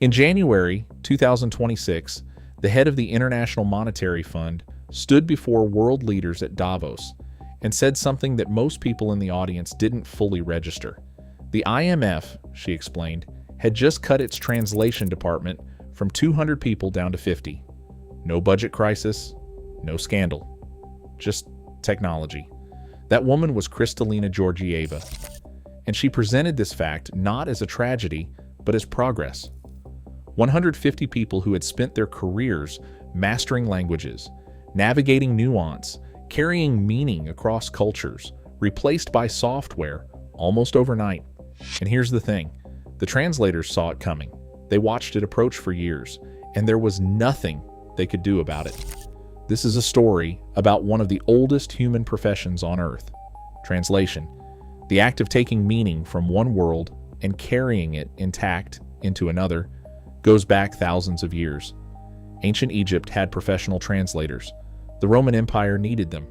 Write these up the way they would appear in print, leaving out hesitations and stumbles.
In January 2026, the head of the International Monetary Fund stood before world leaders at Davos and said something that most people in the audience didn't fully register. The IMF, she explained, had just cut its translation department from 200 people down to 50. No budget crisis, no scandal, just technology. That woman was Kristalina Georgieva, and she presented this fact not as a tragedy, but as progress. 150 people who had spent their careers mastering languages, navigating nuance, carrying meaning across cultures, replaced by software almost overnight. And here's the thing, the translators saw it coming. They watched it approach for years, and there was nothing they could do about it. This is a story about one of the oldest human professions on Earth, translation, the act of taking meaning from one world and carrying it intact into another, goes back thousands of years. Ancient Egypt had professional translators. The Roman Empire needed them.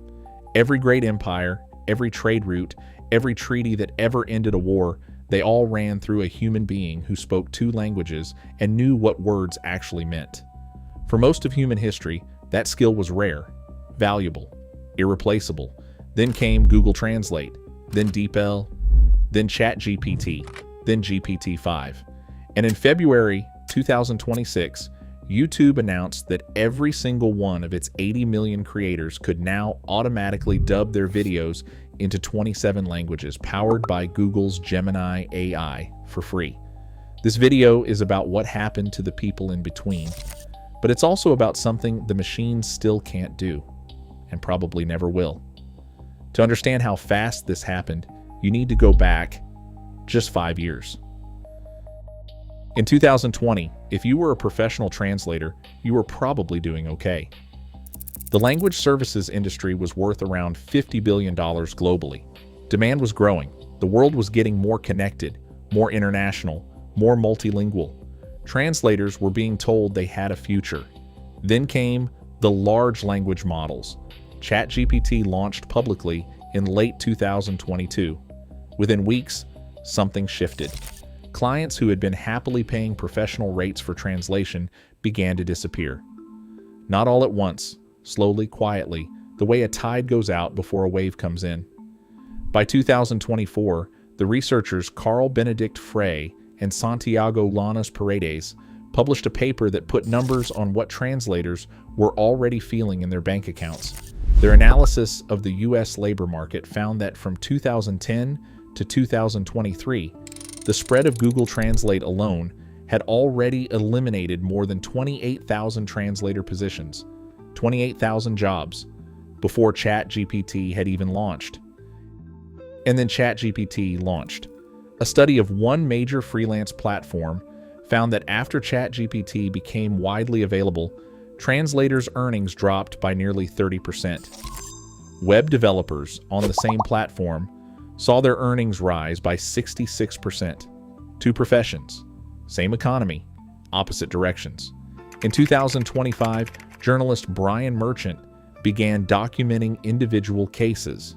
Every great empire, every trade route, every treaty that ever ended a war, they all ran through a human being who spoke two languages and knew what words actually meant. For most of human history, that skill was rare, valuable, irreplaceable. Then came Google Translate, then DeepL, then ChatGPT, then GPT-5. And in February 2026, YouTube announced that every single one of its 80 million creators could now automatically dub their videos into 27 languages powered by Google's Gemini AI for free. This video is about what happened to the people in between, but it's also about something the machines still can't do, and probably never will. To understand how fast this happened, you need to go back just 5 years. In 2020, if you were a professional translator, you were probably doing okay. The language services industry was worth around $50 billion globally. Demand was growing. The world was getting more connected, more international, more multilingual. Translators were being told they had a future. Then came the large language models. ChatGPT launched publicly in late 2022. Within weeks, something shifted. Clients who had been happily paying professional rates for translation began to disappear. Not all at once, slowly, quietly, the way a tide goes out before a wave comes in. By 2024, the researchers Carl Benedict Frey and Santiago Llanos Paredes published a paper that put numbers on what translators were already feeling in their bank accounts. Their analysis of the U.S. labor market found that from 2010 to 2023, the spread of Google Translate alone had already eliminated more than 28,000 translator positions, 28,000 jobs, before ChatGPT had even launched. And then ChatGPT launched. A study of one major freelance platform found that after ChatGPT became widely available, translators' earnings dropped by nearly 30%. Web developers on the same platform saw their earnings rise by 66%. Two professions, same economy, opposite directions. In 2025, journalist Brian Merchant began documenting individual cases.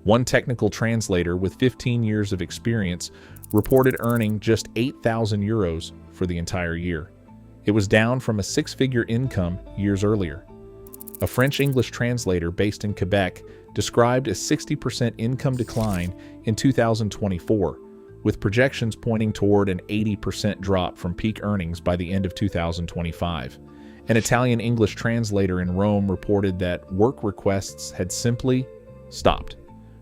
One technical translator with 15 years of experience reported earning just 8,000 euros for the entire year. It was down from a six-figure income years earlier. A French-English translator based in Quebec described a 60% income decline in 2024, with projections pointing toward an 80% drop from peak earnings by the end of 2025. An Italian English translator in Rome reported that work requests had simply stopped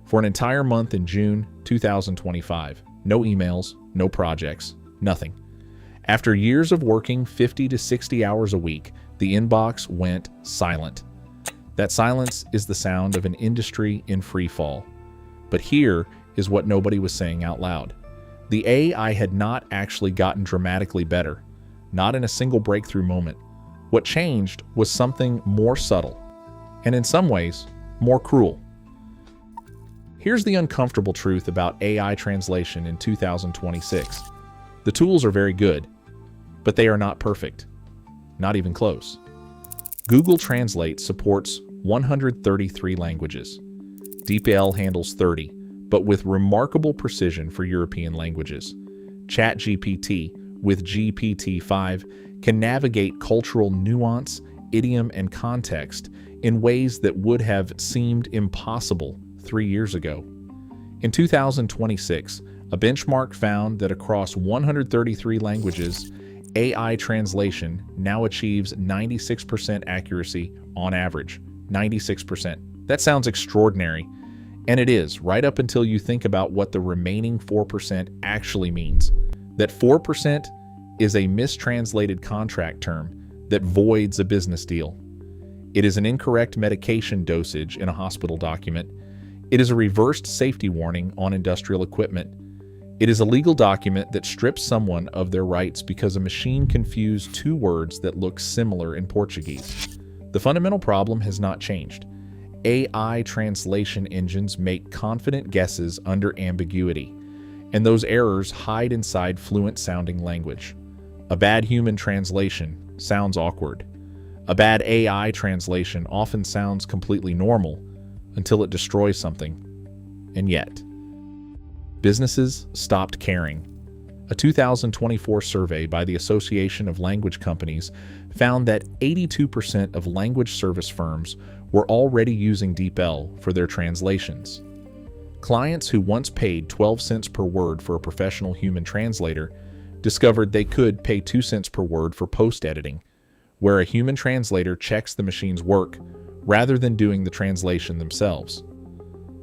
for an entire month in June 2025. No emails, no projects, nothing. After years of working 50 to 60 hours a week, the inbox went silent. That silence is the sound of an industry in free fall. But here is what nobody was saying out loud. The AI had not actually gotten dramatically better, not in a single breakthrough moment. What changed was something more subtle, and in some ways, more cruel. Here's the uncomfortable truth about AI translation in 2026. The tools are very good, but they are not perfect. Not even close. Google Translate supports 133 languages. DeepL handles 30, but with remarkable precision for European languages. ChatGPT with GPT-5 can navigate cultural nuance, idiom, and context in ways that would have seemed impossible 3 years ago. In 2026, a benchmark found that across 133 languages, AI translation now achieves 96% accuracy on average. 96%. That sounds extraordinary. And it is, right up until you think about what the remaining 4% actually means. That 4% is a mistranslated contract term that voids a business deal. It is an incorrect medication dosage in a hospital document. It is a reversed safety warning on industrial equipment. It is a legal document that strips someone of their rights because a machine confused two words that look similar in Portuguese. The fundamental problem has not changed. AI translation engines make confident guesses under ambiguity, and those errors hide inside fluent-sounding language. A bad human translation sounds awkward. A bad AI translation often sounds completely normal until it destroys something. And yet, businesses stopped caring. A 2024 survey by the Association of Language Companies found that 82% of language service firms were already using DeepL for their translations. Clients who once paid 12 cents per word for a professional human translator discovered they could pay 2 cents per word for post-editing, where a human translator checks the machine's work rather than doing the translation themselves.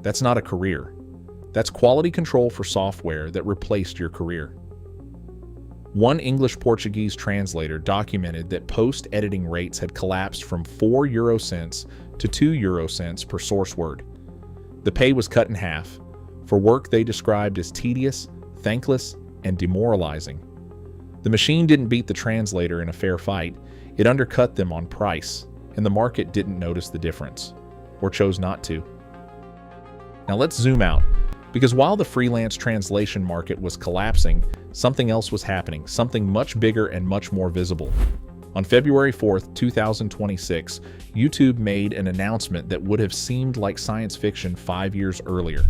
That's not a career. That's quality control for software that replaced your career. One English-Portuguese translator documented that post-editing rates had collapsed from 4 euro cents to 2 euro cents per source word. The pay was cut in half for work they described as tedious, thankless, and demoralizing. The machine didn't beat the translator in a fair fight. It undercut them on price, and the market didn't notice the difference, or chose not to. Now let's zoom out, because while the freelance translation market was collapsing, something else was happening, something much bigger and much more visible. On February 4th, 2026, YouTube made an announcement that would have seemed like science fiction 5 years earlier.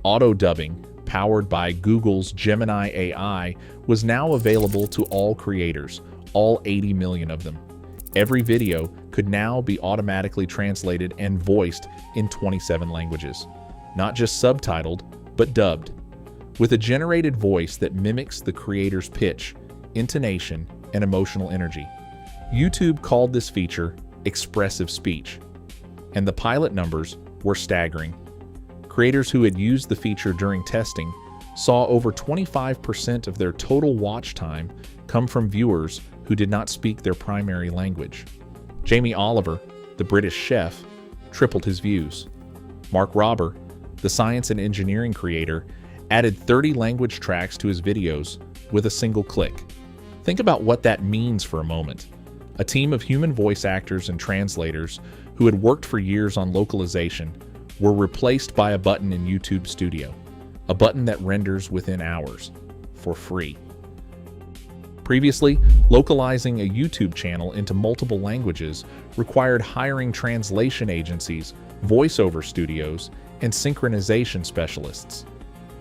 Auto-dubbing, powered by Google's Gemini AI, was now available to all creators, all 80 million of them. Every video could now be automatically translated and voiced in 27 languages. Not just subtitled, but dubbed, with a generated voice that mimics the creator's pitch, intonation, and emotional energy. YouTube called this feature expressive speech, and the pilot numbers were staggering. Creators who had used the feature during testing saw over 25% of their total watch time come from viewers who did not speak their primary language. Jamie Oliver, the British chef, tripled his views. Mark Robber, the science and engineering creator, added 30 language tracks to his videos with a single click. Think about what that means for a moment. A team of human voice actors and translators who had worked for years on localization were replaced by a button in YouTube Studio, a button that renders within hours, for free. Previously, localizing a YouTube channel into multiple languages required hiring translation agencies, voiceover studios, and synchronization specialists.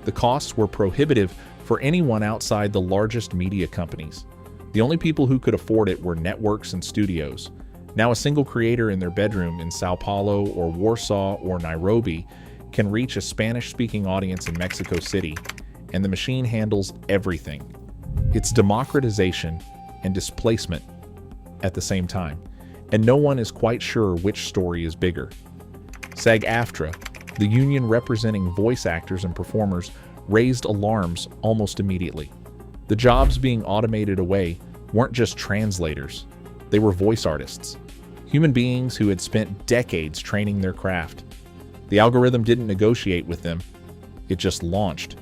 The costs were prohibitive for anyone outside the largest media companies. The only people who could afford it were networks and studios. Now a single creator in their bedroom in Sao Paulo or Warsaw or Nairobi can reach a Spanish-speaking audience in Mexico City, and the machine handles everything. It's democratization and displacement at the same time, and no one is quite sure which story is bigger. SAG-AFTRA, the union representing voice actors and performers, raised alarms almost immediately. The jobs being automated away weren't just translators, they were voice artists, human beings who had spent decades training their craft. The algorithm didn't negotiate with them, it just launched.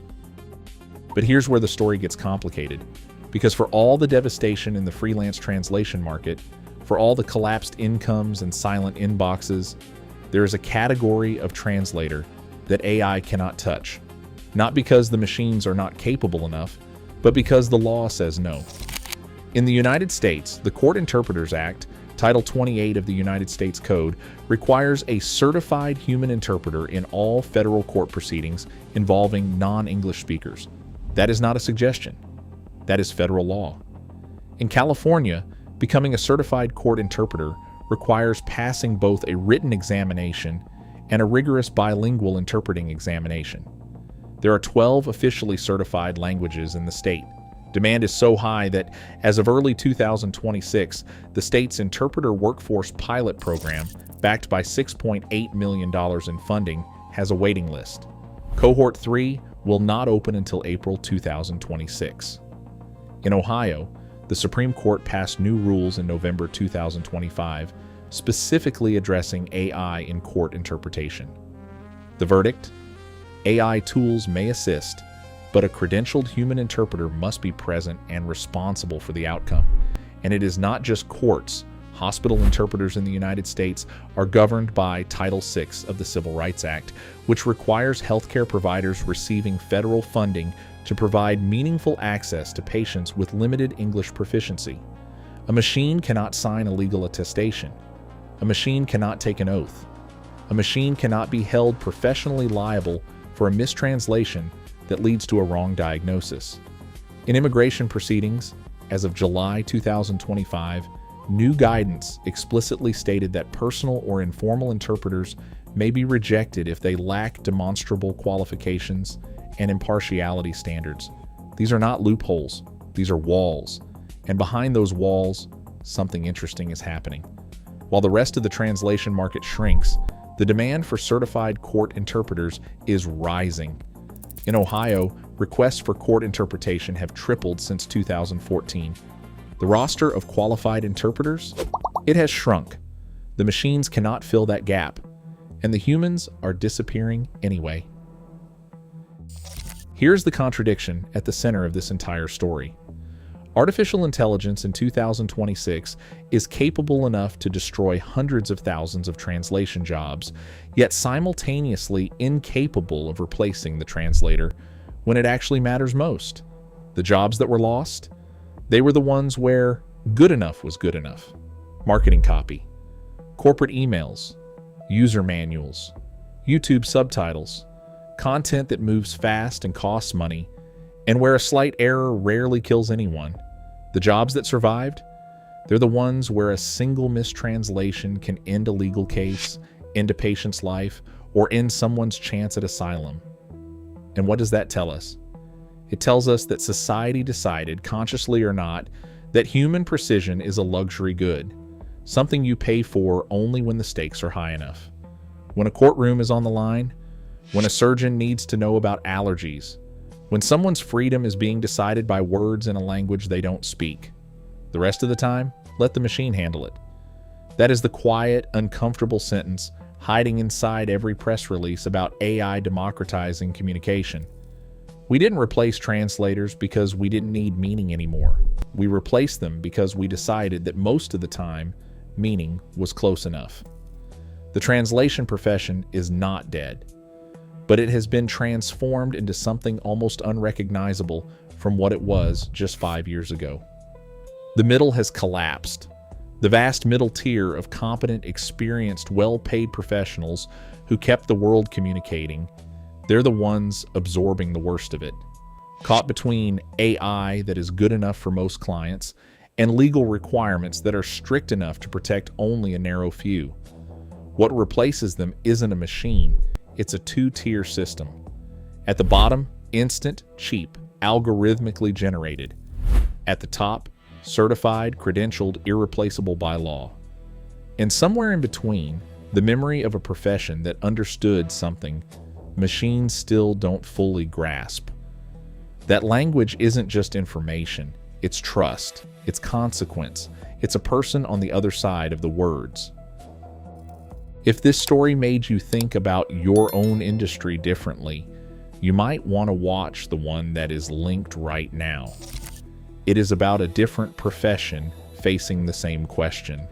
But here's where the story gets complicated, because for all the devastation in the freelance translation market, for all the collapsed incomes and silent inboxes, there is a category of translator that AI cannot touch. Not because the machines are not capable enough, but because the law says no. In the United States, the Court Interpreters Act, Title 28 of the United States Code, requires a certified human interpreter in all federal court proceedings involving non-English speakers. That is not a suggestion. That is federal law. In California, becoming a certified court interpreter requires passing both a written examination and a rigorous bilingual interpreting examination. There are 12 officially certified languages in the state. Demand is so high that, as of early 2026, the state's interpreter workforce pilot program, backed by $6.8 million in funding, has a waiting list. Cohort 3 will not open until April 2026. In Ohio, the Supreme Court passed new rules in November 2025, specifically addressing AI in court interpretation. The verdict? AI tools may assist, but a credentialed human interpreter must be present and responsible for the outcome. And it is not just courts. Hospital interpreters in the United States are governed by Title VI of the Civil Rights Act, which requires healthcare providers receiving federal funding to provide meaningful access to patients with limited English proficiency. A machine cannot sign a legal attestation. A machine cannot take an oath. A machine cannot be held professionally liable for a mistranslation that leads to a wrong diagnosis. In immigration proceedings, as of July 2025, new guidance explicitly stated that personal or informal interpreters may be rejected if they lack demonstrable qualifications and impartiality standards. These are not loopholes, these are walls. And behind those walls, something interesting is happening. While the rest of the translation market shrinks, the demand for certified court interpreters is rising. In Ohio, requests for court interpretation have tripled since 2014. The roster of qualified interpreters? It has shrunk. The machines cannot fill that gap, and the humans are disappearing anyway. Here's the contradiction at the center of this entire story. Artificial intelligence in 2026 is capable enough to destroy hundreds of thousands of translation jobs, yet simultaneously incapable of replacing the translator when it actually matters most. The jobs that were lost? They were the ones where good enough was good enough. Marketing copy, corporate emails, user manuals, YouTube subtitles, content that moves fast and costs money, and where a slight error rarely kills anyone. The jobs that survived? They're the ones where a single mistranslation can end a legal case, end a patient's life, or end someone's chance at asylum. And what does that tell us? It tells us that society decided, consciously or not, that human precision is a luxury good, something you pay for only when the stakes are high enough. When a courtroom is on the line, when a surgeon needs to know about allergies, when someone's freedom is being decided by words in a language they don't speak. The rest of the time, let the machine handle it. That is the quiet, uncomfortable sentence hiding inside every press release about AI democratizing communication. We didn't replace translators because we didn't need meaning anymore. We replaced them because we decided that most of the time, meaning was close enough. The translation profession is not dead, but it has been transformed into something almost unrecognizable from what it was just 5 years ago. The middle has collapsed. The vast middle tier of competent, experienced, well-paid professionals who kept the world communicating, they're the ones absorbing the worst of it. Caught between AI that is good enough for most clients and legal requirements that are strict enough to protect only a narrow few. What replaces them isn't a machine, it's a two-tier system. At the bottom, instant, cheap, algorithmically generated. At the top, certified, credentialed, irreplaceable by law. And somewhere in between, the memory of a profession that understood something machines still don't fully grasp. That language isn't just information, it's trust, it's consequence, it's a person on the other side of the words. If this story made you think about your own industry differently, you might want to watch the one that is linked right now. It is about a different profession facing the same question.